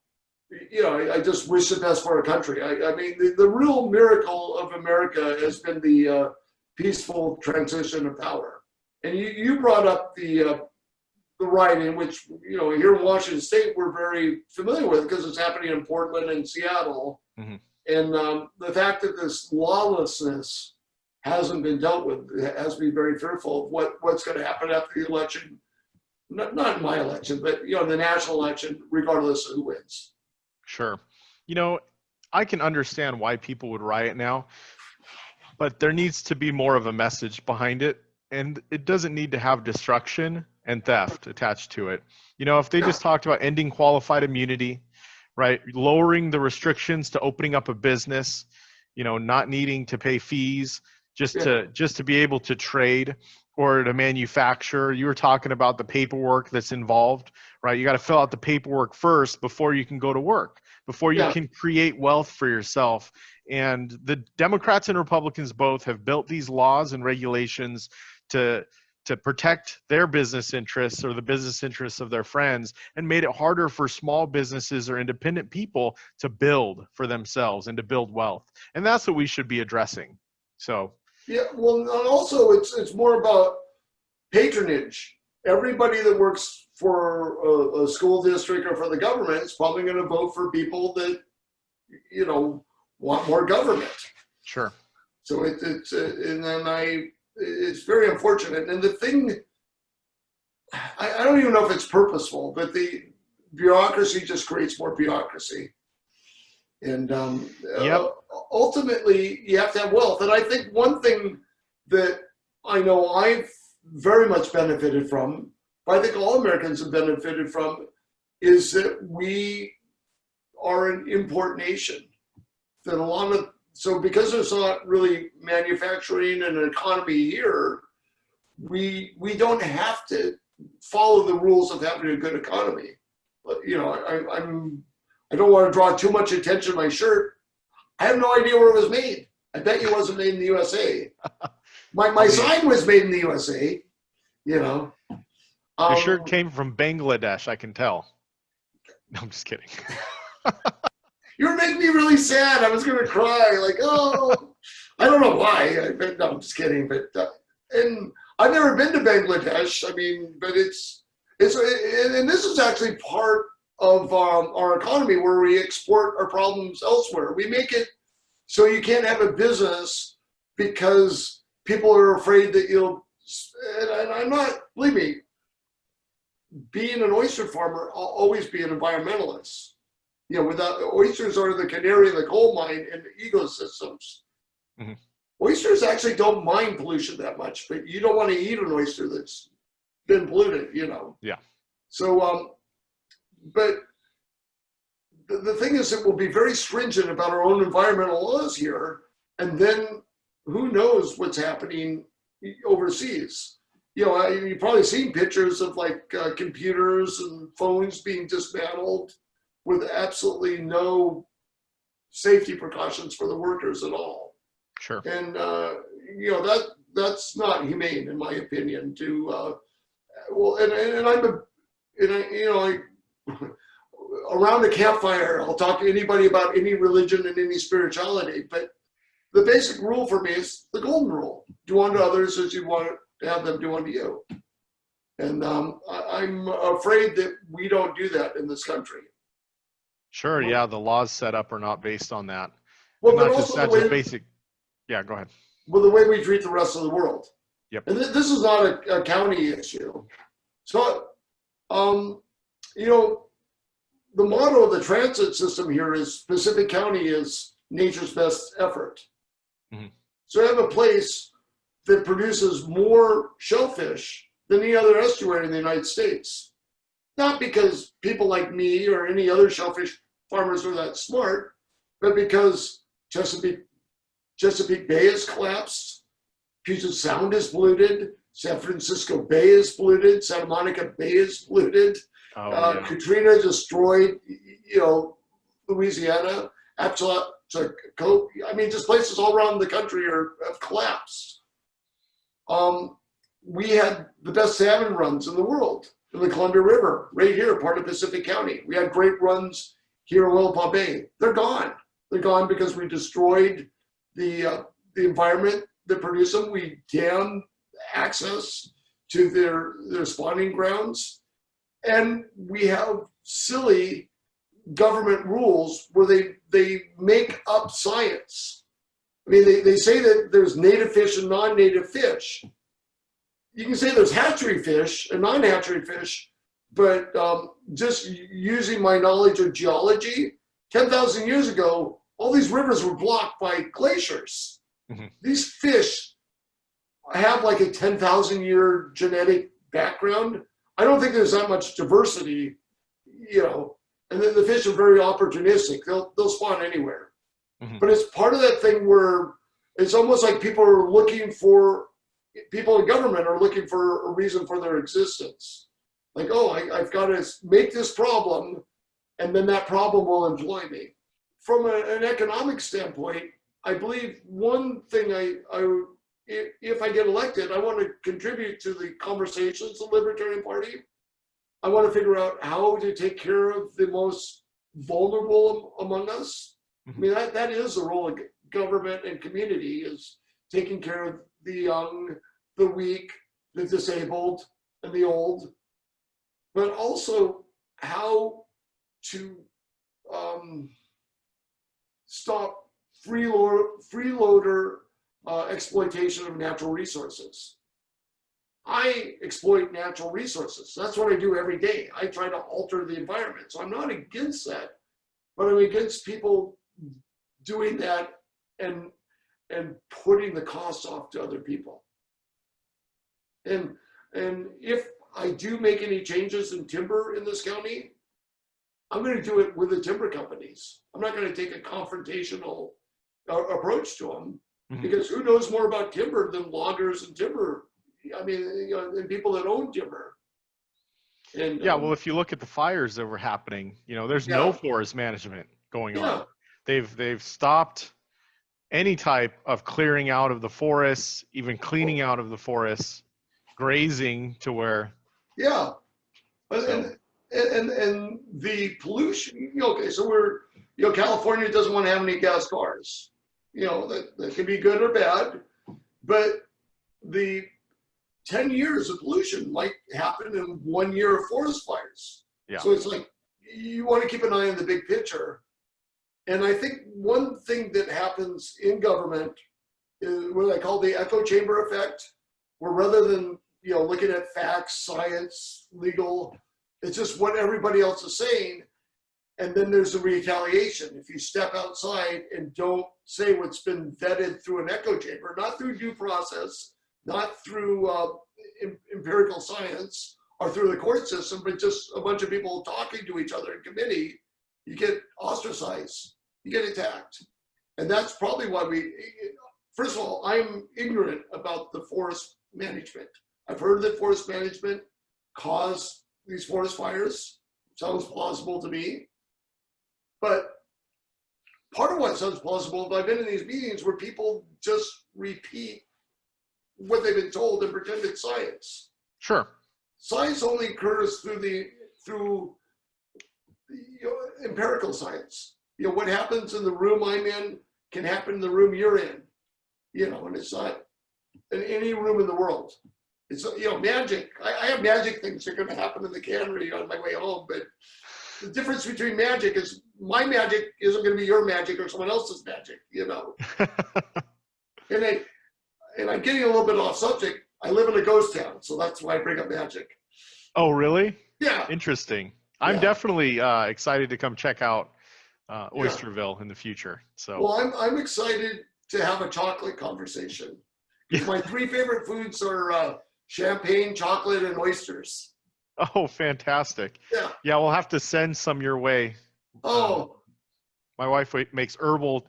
you know, I just wish the best for our country. I mean the real miracle of America has been the peaceful transition of power, and you brought up the rioting, which, you know, here in Washington State we're very familiar with because it's happening in Portland and Seattle. Mm-hmm. And the fact that this lawlessness hasn't been dealt with has me very fearful of what's going to happen after the election. Not my election, but, you know, the national election, regardless of who wins. Sure. You know, I can understand why people would riot now, but there needs to be more of a message behind it. And it doesn't need to have destruction and theft attached to it. You know, if they just talked about ending qualified immunity, right, lowering the restrictions to opening up a business, you know, not needing to pay fees just to be able to trade or to manufacture. You were talking about the paperwork that's involved, right? You got to fill out the paperwork first before you can go to work, before you can create wealth for yourself. And the Democrats and Republicans both have built these laws and regulations to protect their business interests or the business interests of their friends, and made it harder for small businesses or independent people to build for themselves and to build wealth. And that's what we should be addressing. So yeah, well, and also it's more about patronage. Everybody that works for a school district or for the government is probably going to vote for people that, you know, want more government. Sure. So it's very unfortunate. And the thing, I don't even know if it's purposeful, but the bureaucracy just creates more bureaucracy. And ultimately, you have to have wealth. And I think one thing that I know I've very much benefited from, but I think all Americans have benefited from, is that we are an import nation. That so because there's not really manufacturing and an economy here, we don't have to follow the rules of having a good economy. But, you know, I don't want to draw too much attention to my shirt. I have no idea where it was made. I bet you it wasn't made in the USA. My sign was made in the USA, you know. Your shirt came from Bangladesh, I can tell. No, I'm just kidding. You were making me really sad. I was going to cry. Like, oh, I don't know why. No, I'm just kidding. But and I've never been to Bangladesh. I mean, but it's and this is actually part of our economy where we export our problems elsewhere. We make it so you can't have a business because people are afraid that you'll. And I'm not. Believe me. Being an oyster farmer, I'll always be an environmentalist. Without oysters are the canary in the coal mine in ecosystems. Mm-hmm. Oysters actually don't mind pollution that much, but you don't want to eat an oyster that's been polluted, Yeah. So, but the thing is, it will be very stringent about our own environmental laws here, and then who knows what's happening overseas. You've probably seen pictures of like computers and phones being dismantled with absolutely no safety precautions for the workers at all. Sure. And that's not humane, in my opinion. Around a campfire, I'll talk to anybody about any religion and any spirituality, but the basic rule for me is the golden rule: do unto others as you want to have them do unto you. And I'm afraid that we don't do that in this country. Sure. Yeah. The laws set up are not based on that. Well, Not but just also that's the way, just basic. Yeah. Go ahead. well, the way we treat the rest of the world. Yep. And this is not a county issue. So, the motto of the transit system here is Pacific County is nature's best effort. Mm-hmm. So I have a place that produces more shellfish than any other estuary in the United States. Not because people like me or any other shellfish farmers are that smart, but because Chesapeake Bay has collapsed, Puget Sound is polluted, San Francisco Bay is polluted, Santa Monica Bay is polluted. Katrina destroyed, Louisiana. Just places all around the country have collapsed. We had the best salmon runs in the world in the Columbia River, right here, part of Pacific County. We had great runs here in Willapa Bay. They're gone. They're gone because we destroyed the environment that produced them. We dammed access to their spawning grounds. And we have silly government rules where they make up science. I mean, they say that there's native fish and non-native fish. You can say there's hatchery fish and non-hatchery fish, but just using my knowledge of geology, 10,000 years ago, all these rivers were blocked by glaciers. Mm-hmm. These fish have like a 10,000 year genetic background. I don't think there's that much diversity, and then the fish are very opportunistic. They'll spawn anywhere. Mm-hmm. But it's part of that thing where it's almost like people in government are looking for a reason for their existence. Like, I've got to make this problem, and then that problem will employ me. From an economic standpoint, I believe one thing if I get elected, I want to contribute to the conversations of the Libertarian Party. I want to figure out how to take care of the most vulnerable among us. I mean, that is the role of government and community, is taking care of the young, the weak, the disabled, and the old, but also how to stop freeloader exploitation of natural resources. I exploit natural resources. That's what I do every day. I try to alter the environment. So I'm not against that, but I'm against people doing that and putting the costs off to other people. And if I do make any changes in timber in this county, I'm going to do it with the timber companies. I'm not going to take a confrontational approach to them, because who knows more about timber than loggers and timber? I mean, and people that own timber. And well, if you look at the fires that were happening, there's no forest management going on. They've stopped any type of clearing out of the forests, even cleaning out of the forests, grazing to where. Yeah. And the pollution, okay, so California doesn't want to have any gas cars. That can be good or bad, but the 10 years of pollution might happen in 1 year of forest fires. Yeah. So it's like, you want to keep an eye on the big picture. And I think one thing that happens in government is what I call the echo chamber effect, where rather than, looking at facts, science, legal, it's just what everybody else is saying. And then there's the retaliation. If you step outside and don't say what's been vetted through an echo chamber, not through due process, not through empirical science or through the court system, but just a bunch of people talking to each other in committee, you get ostracized, you get attacked. And that's probably why first of all, I'm ignorant about the forest management. I've heard that forest management caused these forest fires. Sounds plausible to me. But part of what sounds plausible, I've been in these meetings where people just repeat what they've been told and pretend it's science. Sure. Science only occurs through empirical science. What happens in the room I'm in can happen in the room you're in. And it's not in any room in the world. It's magic. I have magic things that are going to happen in the cannery on my way home, but the difference between magic is my magic isn't going to be your magic or someone else's magic, And I'm getting a little bit off subject. I live in a ghost town, so that's why I bring up magic. Oh, really? Yeah. Interesting. I'm definitely excited to come check out Oysterville in the future. So. Well, I'm excited to have a chocolate conversation. My 3 favorite foods are champagne, chocolate, and oysters. Oh, fantastic. Yeah. Yeah, we'll have to send some your way. Oh. My wife makes herbal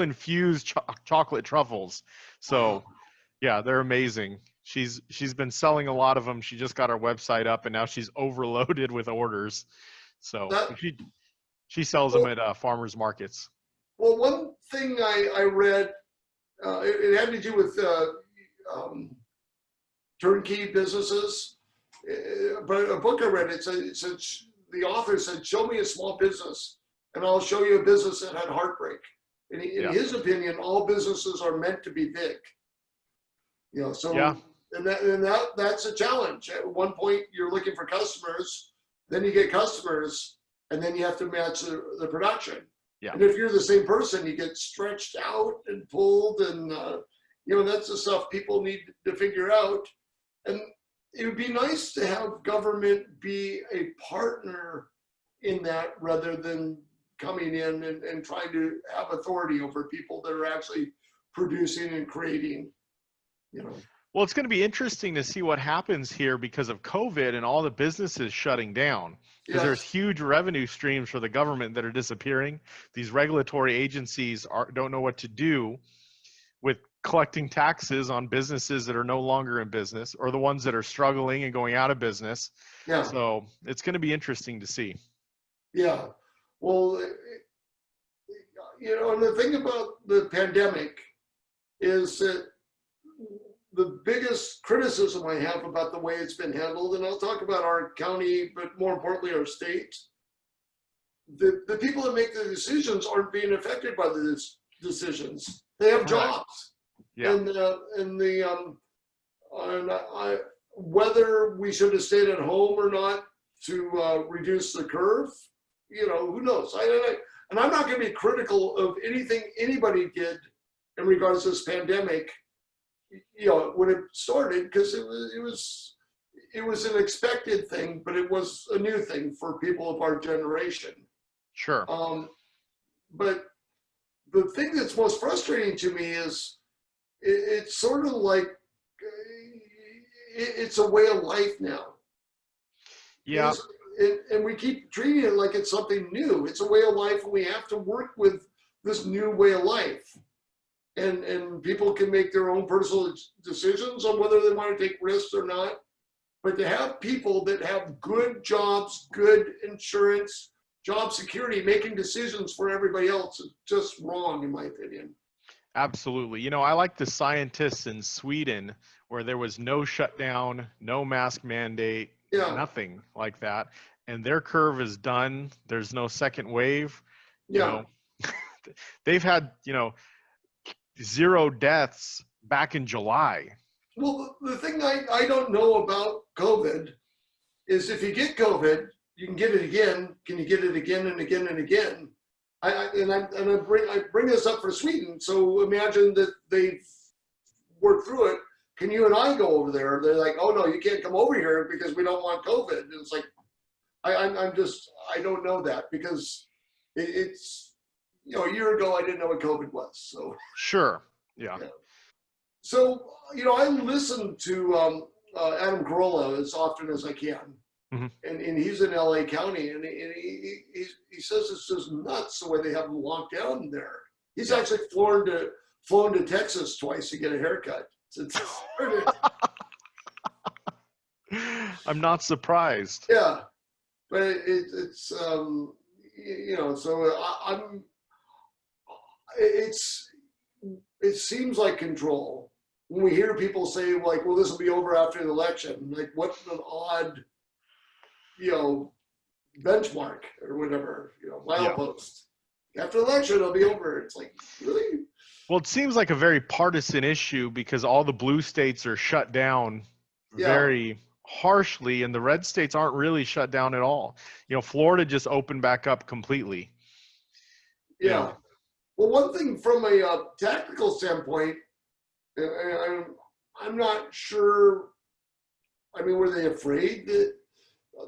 infused chocolate truffles. So, yeah, they're amazing. She's been selling a lot of them. She just got her website up, and now she's overloaded with orders. So she sells them at farmers markets. Well, one thing I read, it had to do with Turnkey Businesses, but a book I read, it said the author said, "Show me a small business, and I'll show you a business that had heartbreak." And in his opinion, all businesses are meant to be big. That's a challenge. At one point, you're looking for customers, then you get customers, and then you have to match the production. Yeah. And if you're the same person, you get stretched out and pulled, and that's the stuff people need to figure out. And it would be nice to have government be a partner in that rather than coming in and trying to have authority over people that are actually producing and creating, Well, it's going to be interesting to see what happens here because of COVID and all the businesses shutting down. Because there's huge revenue streams for the government that are disappearing. These regulatory agencies don't know what to do with collecting taxes on businesses that are no longer in business or the ones that are struggling and going out of business. Yeah. So it's going to be interesting to see. Yeah. Well, and the thing about the pandemic is that the biggest criticism I have about the way it's been handled, and I'll talk about our county, but more importantly, our state, the people that make the decisions aren't being affected by the decisions. They have jobs. Yeah. Whether we should have stayed at home or not to reduce the curve, who knows? And I'm not going to be critical of anything anybody did in regards to this pandemic, when it started, because it was an expected thing, but it was a new thing for people of our generation. Sure. But the thing that's most frustrating to me is it's sort of like it's a way of life now. Yeah. And we keep treating it like it's something new. It's a way of life, and we have to work with this new way of life. And people can make their own personal decisions on whether they want to take risks or not. But to have people that have good jobs, good insurance, job security, making decisions for everybody else is just wrong, in my opinion. Absolutely. I like the scientists in Sweden where there was no shutdown, no mask mandate, nothing like that. And their curve is done. There's no second wave. They've had, 0 deaths back in July. Well, the thing I don't know about COVID is if you get COVID, you can get it again. Can you get it again and again and again? I bring this up for Sweden. So imagine that they've worked through it. Can you and I go over there? They're like, oh no, you can't come over here because we don't want COVID. And it's like, I don't know that because it's, a year ago I didn't know what COVID was. So Sure. Yeah. So, I listen to Adam Carolla as often as I can. Mhm. And he's in LA County, and he says it's just nuts the way they have them locked down there. He's actually flown to Texas twice to get a haircut. I'm not surprised. Yeah, but it's so it seems like control. When we hear people say like, well, this will be over after the election, like what an odd, benchmark or whatever, milepost. After the election, it'll be over. It's like, really? Well, it seems like a very partisan issue because all the blue states are shut down very harshly, and the red states aren't really shut down at all. Florida just opened back up completely. Yeah. Well, one thing from a tactical standpoint, I'm not sure. I mean, were they afraid that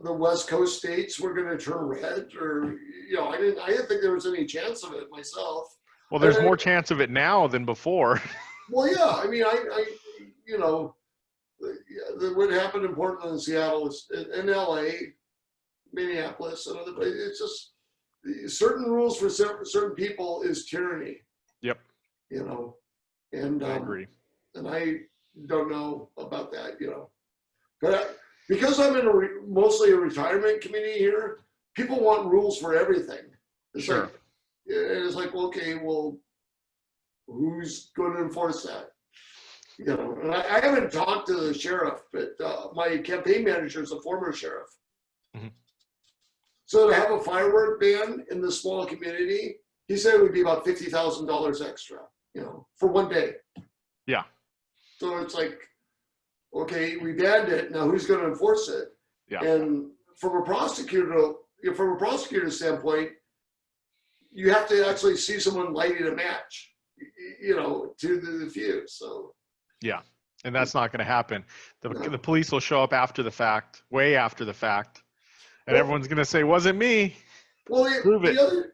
the West Coast states were going to turn red, or I didn't think there was any chance of it myself. Well, there's more chance of it now than before. Well, yeah. I mean, what happened in Portland and Seattle is in LA, Minneapolis, and other places. It's just certain rules for certain people is tyranny. Yep. And I agree. And I don't know about that, but because I'm in mostly a retirement community here, people want rules for everything. Sure. It's like, okay, well, who's going to enforce that? And I haven't talked to the sheriff, but my campaign manager is a former sheriff. Mm-hmm. So to have a firework ban in this small community, he said it would be about $50,000 extra, for one day. Yeah. So it's like, okay, we banned it. Now who's going to enforce it? Yeah. And from a prosecutor standpoint, you have to actually see someone lighting a match, to the fuse. So. Yeah, and that's not going to happen. The police will show up after the fact, way after the fact, and everyone's going to say, "Wasn't me." Well, prove it. Then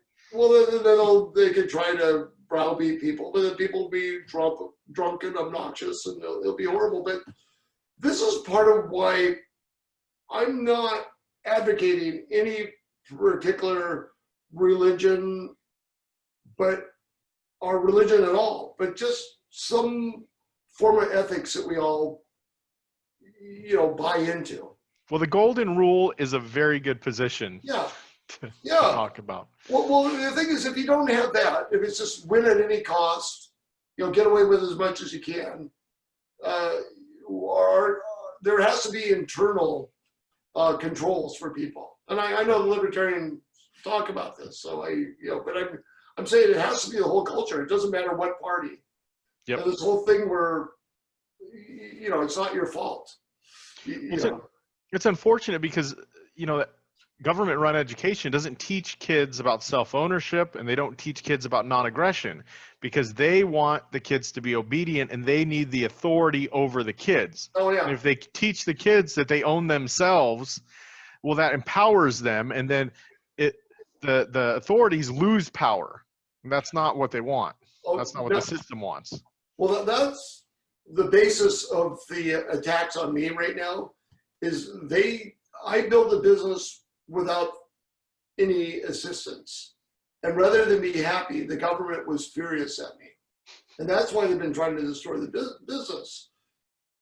they could try to browbeat people, but then people will be drunk and obnoxious, and it'll be horrible. But this is part of why I'm not advocating any particular religion, or religion at all, but just some form of ethics that we all, buy into. Well, the golden rule is a very good position. Yeah. To talk about. Well, the thing is, if you don't have that, if it's just win at any cost, get away with as much as you can, or there has to be internal controls for people. And I know the libertarians talk about this, so but I'm saying it has to be the whole culture. It doesn't matter what party. Yep. And this whole thing where, it's not your fault. It's unfortunate because, government-run education doesn't teach kids about self-ownership, and they don't teach kids about non-aggression because they want the kids to be obedient and they need the authority over the kids. Oh, yeah. And if they teach the kids that they own themselves, well, that empowers them, and then the authorities lose power. And that's not what they want. That's not what the system wants. Well, that's the basis of the attacks on me right now. I built a business without any assistance, and rather than be happy, the government was furious at me, and that's why they've been trying to destroy the business.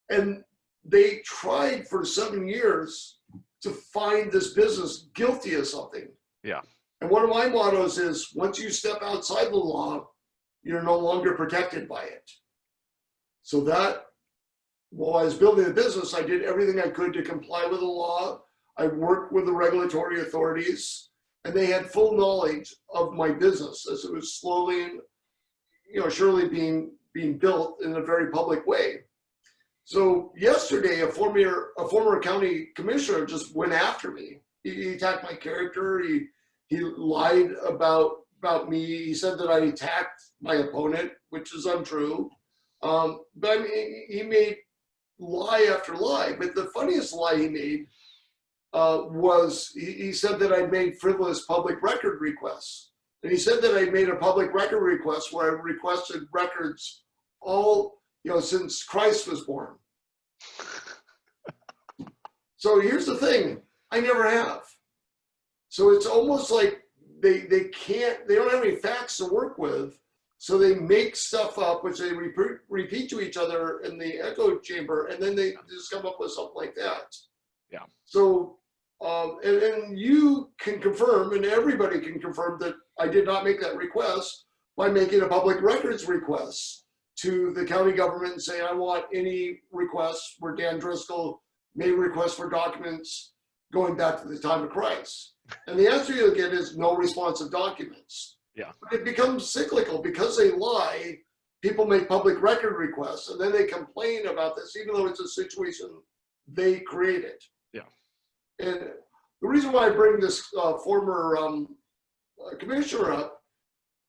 And they tried for 7 years to find this business guilty of something. Yeah. And one of my mottos is, once you step outside the law, you're no longer protected by it. So that, while I was building the business, I did everything I could to comply with the law. I worked with the regulatory authorities, and they had full knowledge of my business as it was slowly, surely being built in a very public way. So yesterday, a former county commissioner just went after me. He attacked my character. He lied about me. He said that I attacked my opponent, which is untrue. But I mean, he made lie after lie. But the funniest lie he made he said that I made frivolous public record requests. And he said that I made a public record request where I requested records all, since Christ was born. So here's the thing, I never have. So it's almost like they don't have any facts to work with. So they make stuff up, which they repeat to each other in the echo chamber, and then they just come up with something like that. Yeah. So, and you can confirm, and everybody can confirm that I did not make that request by making a public records request to the county government and say, I want any requests where Dan Driscoll made requests for documents going back to the time of Christ. And the answer you'll get is no responsive documents. Yeah. But it becomes cyclical because they lie. People make public record requests and then they complain about this, even though it's a situation they created. Yeah. And the reason why I bring this former commissioner up,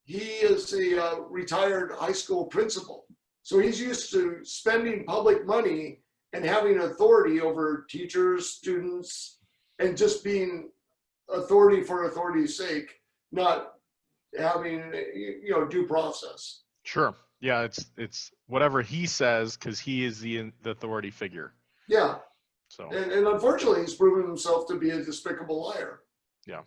he is a retired high school principal. So he's used to spending public money and having authority over teachers, students, and just being authority for authority's sake, not having due process. Sure. Yeah, it's whatever he says because he is the authority figure. Yeah. So and unfortunately, he's proven himself to be a despicable liar. Yeah.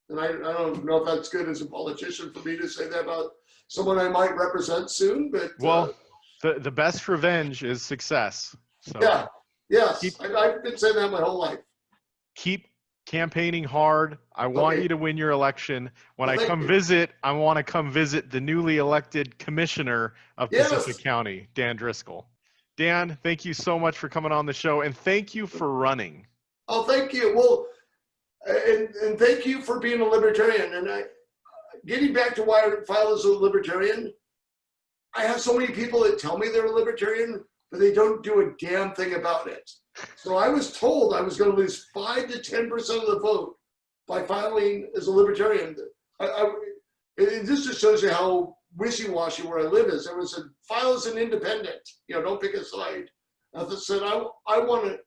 And I don't know if that's good as a politician for me to say that about someone I might represent soon, but well, the best revenge is success. So yeah. Yes. I've been saying that my whole life. Keep campaigning hard. I want you to win your election. When I come visit, I want to come visit the newly elected commissioner of Pacific County, Dan Driscoll. Dan, thank you so much for coming on the show, and thank you for running. Oh, thank you. Well, and thank you for being a libertarian. And getting back to why I filed as a libertarian, I have so many people that tell me they're a libertarian, but they don't do a damn thing about it. So I was told I was going to lose 5 to 10% of the vote by filing as a libertarian. It just shows you how wishy-washy where I live is. There was a file as an independent, don't pick a side. I said, I want to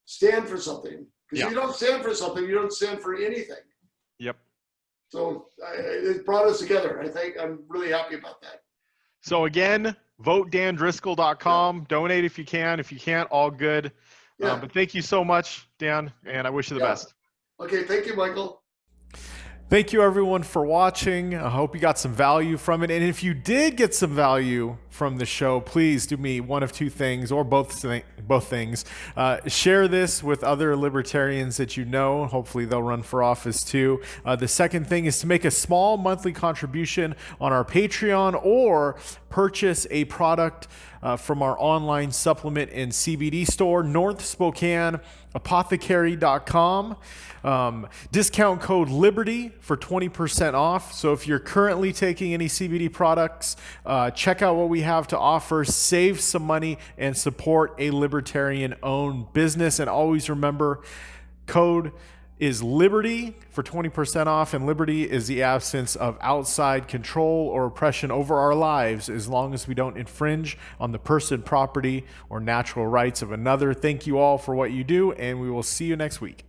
stand for something. Because if you don't stand for something, you don't stand for anything. Yep. So it brought us together. I think I'm really happy about that. So again, votedandriscoll.com. Donate if you can. If you can't, all good. Yeah. But thank you so much, Dan, and I wish you the best. Okay, thank you, Michael. Thank you, everyone, for watching. I hope you got some value from it. And if you did get some value from the show, please do me one of two things, or both things. Share this with other libertarians that you know. Hopefully, they'll run for office too. The second thing is to make a small monthly contribution on our Patreon or purchase a product from our online supplement and CBD store, North Spokane Apothecary.com. Discount code Liberty for 20% off. So if you're currently taking any CBD products, check out what we have to offer, save some money, and support a libertarian-owned business. And always remember, code is Liberty for 20% off, and liberty is the absence of outside control or oppression over our lives as long as we don't infringe on the person, property, or natural rights of another. Thank you all for what you do, and we will see you next week.